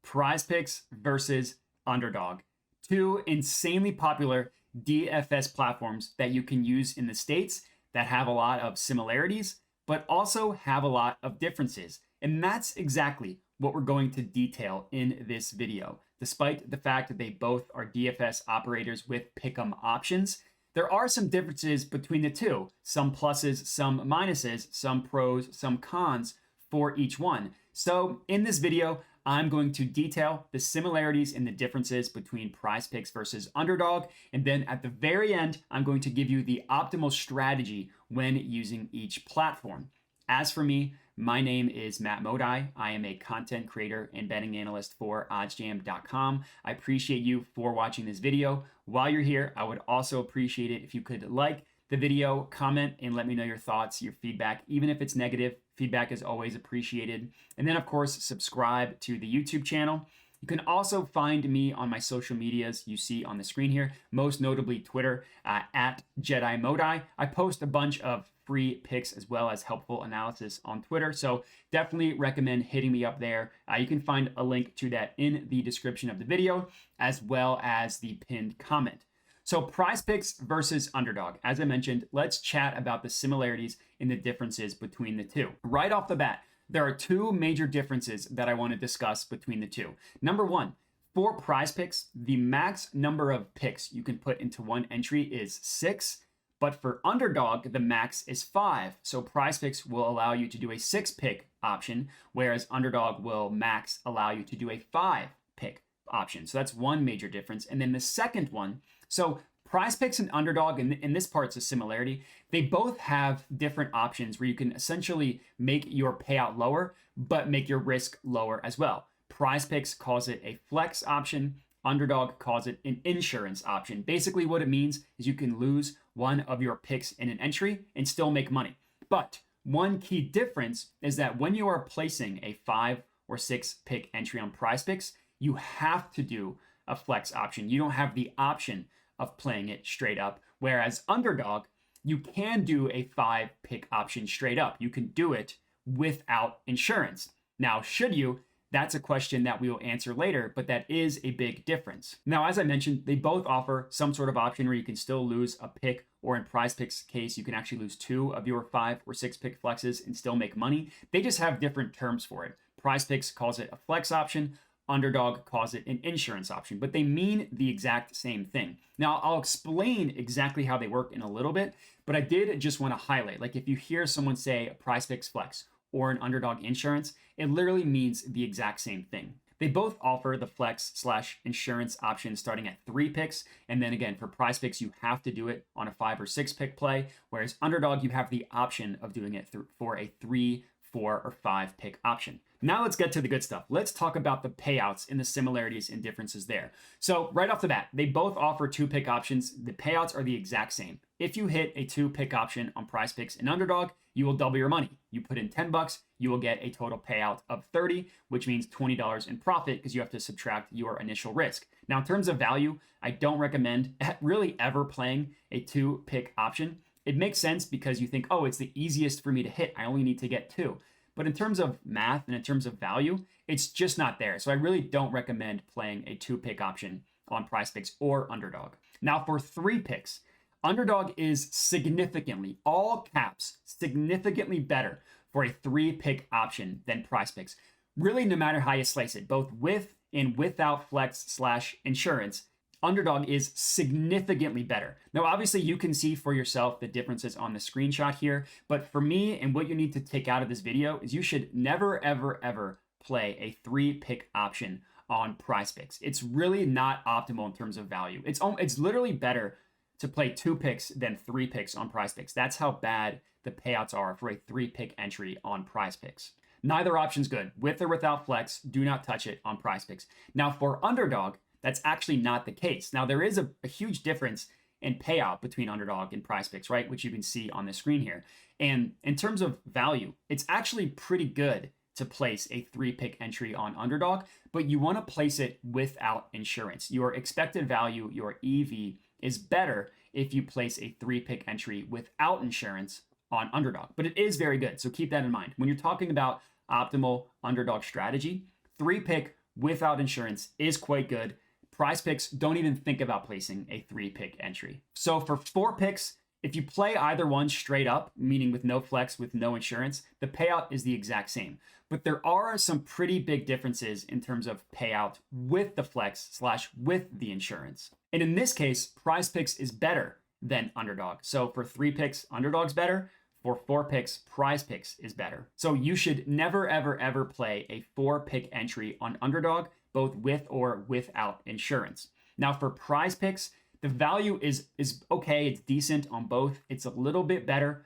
PrizePicks versus Underdog. Two insanely popular DFS platforms that you can use in the States that have a lot of similarities, but also have a lot of differences. And that's exactly what we're going to detail in this video. Despite the fact that they both are DFS operators with pick'em options, there are some differences between the two. Some pluses, some minuses, some pros, some cons for each one. So in this video, I'm going to detail the similarities and the differences between PrizePicks versus Underdog. And then at the very end, I'm going to give you the optimal strategy when using each platform. As for me, my name is Matt Modi. I am a content creator and betting analyst for oddsjam.com. I appreciate you for watching this video. While you're here, I would also appreciate it if you could like the video, comment, and let me know your thoughts, your feedback. Even if it's negative, feedback is always appreciated. And then, of course, subscribe to the YouTube channel. You can also find me on my social medias you see on the screen here, most notably Twitter at Jedi Modi. I post a bunch of free picks as well as helpful analysis on Twitter, so definitely recommend hitting me up there. You can find a link to that in the description of the video as well as the pinned comment. So PrizePicks versus Underdog. As I mentioned, let's chat about the similarities and the differences between the two. Right off the bat, there are two major differences that I want to discuss between the two. Number one, for PrizePicks, the max number of picks you can put into one entry is 6, but for Underdog, the max is 5. So PrizePicks will allow you to do a 6-pick option, whereas Underdog will max allow you to do a 5-pick option. So that's one major difference. And then the second one, so PrizePicks and Underdog, and this part's a similarity, they both have different options where you can essentially make your payout lower, but make your risk lower as well. PrizePicks calls it a flex option. Underdog calls it an insurance option. Basically what it means is you can lose one of your picks in an entry and still make money. But one key difference is that when you are placing a 5 or 6-pick entry on PrizePicks, you have to do a flex option. You don't have the option of playing it straight up. Whereas Underdog, you can do a 5-pick option straight up. You can do it without insurance. Now, should you? That's a question that we will answer later, but that is a big difference. Now, as I mentioned, they both offer some sort of option where you can still lose a pick, or in PrizePicks case, you can actually lose 2 of your 5 or 6-pick flexes and still make money. They just have different terms for it. PrizePicks calls it a flex option. Underdog calls it an insurance option, but they mean the exact same thing. Now, I'll explain exactly how they work in a little bit, but I did just want to highlight, like if you hear someone say a PrizePicks flex or an Underdog insurance, it literally means the exact same thing. They both offer the flex/insurance option starting at 3 picks. And then again, for PrizePicks, you have to do it on a 5 or 6-pick play, whereas Underdog, you have the option of doing it for a 3, 4, or 5-pick option. Now let's get to the good stuff. Let's talk about the payouts and the similarities and differences there. So right off the bat, they both offer 2-pick options. The payouts are the exact same. If you hit a 2-pick option on PrizePicks and Underdog, you will double your money. You put in $10, you will get a total payout of $30, which means $20 in profit because you have to subtract your initial risk. Now, in terms of value, I don't recommend really ever playing a 2-pick option. It makes sense because you think, oh, it's the easiest for me to hit. I only need to get 2. But in terms of math and in terms of value, it's just not there. So I really don't recommend playing a 2-pick option on PrizePicks or Underdog. Now for 3 picks, Underdog is significantly, all caps, significantly better for a 3-pick option than PrizePicks. Really, no matter how you slice it, both with and without flex/insurance, Underdog is significantly better. Now, obviously, you can see for yourself the differences on the screenshot here, but for me, and what you need to take out of this video is you should never, ever, ever play a 3-pick option on PrizePicks. It's really not optimal in terms of value. It's literally better to play 2 picks than 3 picks on PrizePicks. That's how bad the payouts are for a 3-pick entry on PrizePicks. Neither option's good. With or without flex, do not touch it on PrizePicks. Now, for Underdog, that's actually not the case. Now, there is a huge difference in payout between Underdog and PrizePicks, right? Which you can see on the screen here. And in terms of value, it's actually pretty good to place a 3-pick entry on Underdog, but you want to place it without insurance. Your expected value, your EV, is better if you place a 3-pick entry without insurance on Underdog. But it is very good, so keep that in mind. When you're talking about optimal Underdog strategy, 3-pick without insurance is quite good. PrizePicks don't even think about placing a 3-pick entry. So for 4 picks, if you play either one straight up, meaning with no flex, with no insurance, the payout is the exact same. But there are some pretty big differences in terms of payout with the flex / with the insurance. And in this case, PrizePicks is better than Underdog. So for 3 picks, Underdog's better. For 4 picks, PrizePicks is better. So you should never, ever, ever play a 4-pick entry on Underdog, both with or without insurance. Now for PrizePicks, the value is okay. It's decent on both. It's a little bit better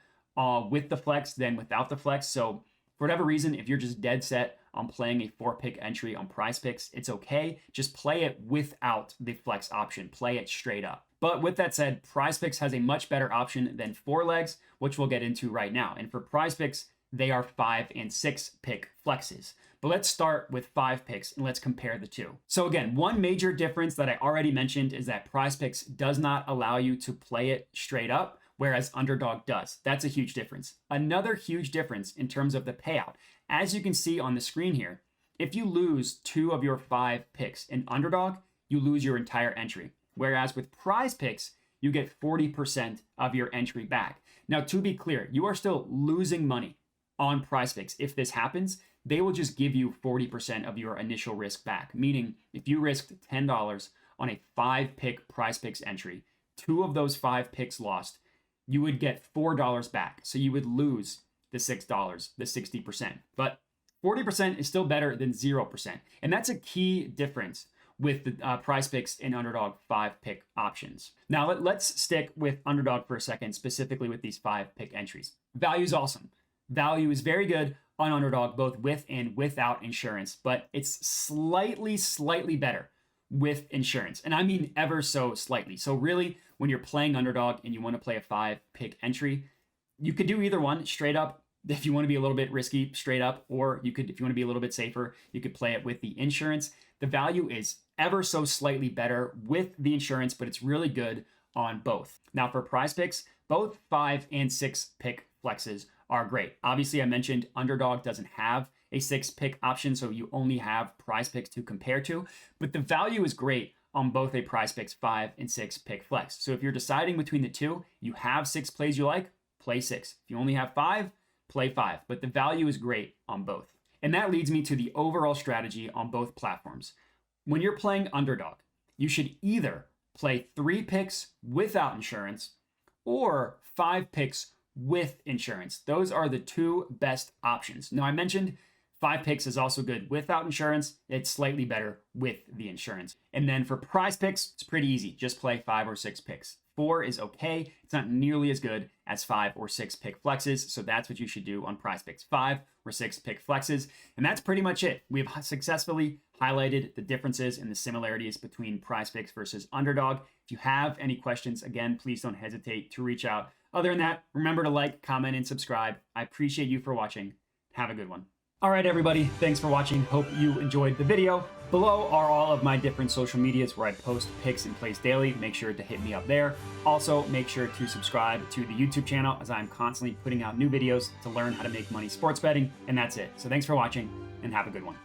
with the flex than without the flex. So for whatever reason, if you're just dead set on playing a 4-pick entry on PrizePicks, it's okay. Just play it without the flex option. Play it straight up. But with that said, PrizePicks has a much better option than 4 legs, which we'll get into right now. And for PrizePicks, they are 5 and 6 pick flexes. But let's start with 5 picks and let's compare the two. So again, one major difference that I already mentioned is that PrizePicks does not allow you to play it straight up, whereas Underdog does. That's a huge difference. Another huge difference in terms of the payout. As you can see on the screen here, if you lose 2 of your 5 picks in Underdog, you lose your entire entry. Whereas with PrizePicks, you get 40% of your entry back. Now, to be clear, you are still losing money on PrizePicks. If this happens, they will just give you 40% of your initial risk back. Meaning, if you risked $10 on a 5-pick PrizePicks entry, 2 of those 5 picks lost, you would get $4 back. So you would lose the $6, the 60%. But 40% is still better than 0%. And that's a key difference with the PrizePicks and Underdog 5-pick options. Now let's stick with Underdog for a second, specifically with these 5-pick entries. Value is awesome. Value is very good on Underdog, both with and without insurance, but it's slightly better with insurance. And I mean ever so slightly. So really, when you're playing Underdog and you want to play a 5-pick entry, you could do either one straight up. If you want to be a little bit risky, straight up, or you could, if you want to be a little bit safer, you could play it with the insurance. The value is ever so slightly better with the insurance, but it's really good on both. Now for PrizePicks, both 5 and 6 pick flexes are great. Obviously, I mentioned Underdog doesn't have a 6-pick option, so you only have PrizePicks to compare to, but the value is great on both a PrizePicks 5 and 6 pick flex. So if you're deciding between the two, you have 6 plays you like, play 6. If you only have 5, play 5, but the value is great on both. And that leads me to the overall strategy on both platforms. When you're playing Underdog, you should either play 3 picks without insurance or 5 picks with insurance. Those are the 2 best options. Now, I mentioned 5 picks is also good without insurance. It's slightly better with the insurance. And then for PrizePicks, it's pretty easy. Just play 5 or 6 picks. 4 is okay. It's not nearly as good as 5 or 6 pick flexes. So that's what you should do on PrizePicks, 5 or 6 pick flexes. And that's pretty much it. We've successfully highlighted the differences and the similarities between PrizePicks versus Underdog. If you have any questions, again, please don't hesitate to reach out. Other than that, remember to like, comment, and subscribe. I appreciate you for watching. Have a good one. All right, everybody, thanks for watching. Hope you enjoyed the video. Below are all of my different social medias where I post picks and plays daily. Make sure to hit me up there. Also, make sure to subscribe to the YouTube channel as I'm constantly putting out new videos to learn how to make money sports betting. And that's it. So thanks for watching and have a good one.